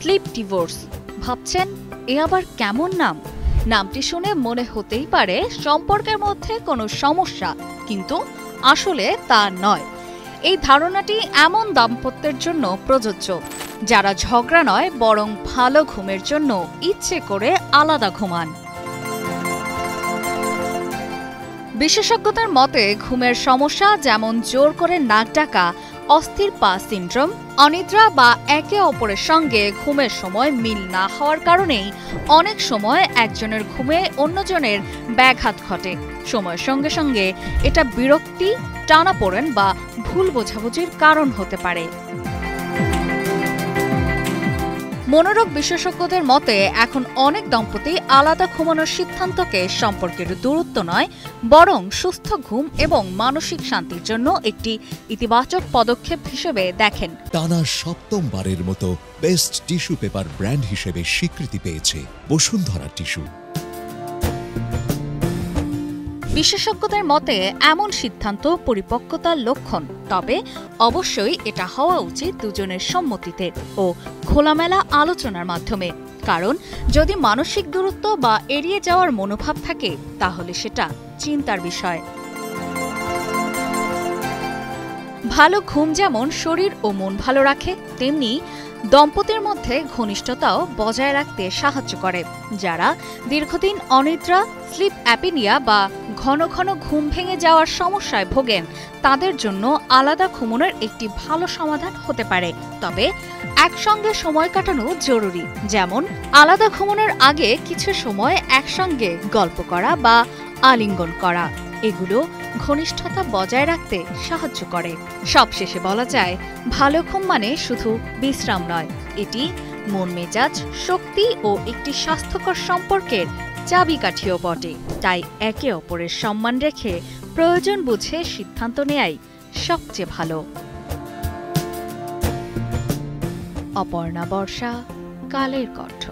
Slip divorce. ভাবছেন এ আবার কেমন নাম? নামটি শুনে মনে হতেই পারে সম্পর্কের মধ্যে কোনো সমস্যা, কিন্তু আসলে তা নয়। এই ধারণাটি এমন দাম্পত্যের জন্য প্রযোজ্য যারা ঝগড়া নয় বরং ভালো ঘুমের জন্য ইচ্ছে করে আলাদা ঘুমান। বিশেষজ্ঞদের মতে ঘুমের সমস্যা যেমন জোর করে নাক ডাকা, অস্থির পা সিন্ড্রোম, অনিদ্রা বা একে অপরের সঙ্গে ঘুমের সময় মিল না হওয়ার কারণেই অনেক সময় একজনের ঘুমে অন্যজনের ব্যাঘাত ঘটে। সময়ের সঙ্গে সঙ্গে এটা বিরক্তি, টানাপোড়েন বা ভুল বোঝাবুঝির কারণ হতে পারে। মনোরোগ বিশেষজ্ঞদের মতে এখন অনেক দম্পতি আলাদা ঘুমানোর সিদ্ধান্তকে সম্পর্কের দূরত্ব নয় বরং সুস্থ ঘুম এবং মানসিক শান্তির জন্য একটি ইতিবাচক পদক্ষেপ হিসেবে দেখেন। টানা সপ্তমবারের মতো বেস্ট টিস্যু পেপার ব্র্যান্ড হিসেবে স্বীকৃতি পেয়েছে বসুন্ধরা টিস্যু। বিশেষজ্ঞদের মতে এমন সিদ্ধান্ত পরিপক্কতার লক্ষণ, তবে অবশ্যই এটা হওয়া উচিত দুজনের সম্মতিতে ও খোলামেলা আলোচনার মাধ্যমে। কারণ যদি মানসিক দূরত্ব বা এড়িয়ে যাওয়ার মনোভাব থাকে তাহলে সেটা চিন্তার বিষয়। ভালো ঘুম যেমন শরীর ও মন ভালো রাখে, তেমনি দম্পতির মধ্যে ঘনিষ্ঠতাও বজায় রাখতে সাহায্য করে। যারা দীর্ঘদিন অনিদ্রা, স্লিপ অ্যাপিনিয়া বা ঘন ঘন ঘুম ভেঙে যাওয়ার সমস্যায় ভোগেন তাদের জন্য আলাদা ঘুমানোর একটি ভালো সমাধান হতে পারে। তবে একসঙ্গে সময় কাটানো জরুরি, যেমন আলাদা ঘুমানোর আগে কিছু সময় একসঙ্গে গল্প করা বা আলিঙ্গন করা। এগুলো ঘনিষ্ঠতা বজায় রাখতে সাহায্য করে। সবশেষে বলা যায়, ভালো ঘুম মানে শুধু বিশ্রাম নয়, এটি মন মেজাজ, শক্তি ও একটি স্বাস্থ্যকর সম্পর্কের চাবিকাঠিও বটে। তাই একে অপরের সম্মান রেখে প্রয়োজন বুঝে সিদ্ধান্ত নেয়াই সবচেয়ে ভালো। অপর্ণা বর্ষা, কালের কণ্ঠ।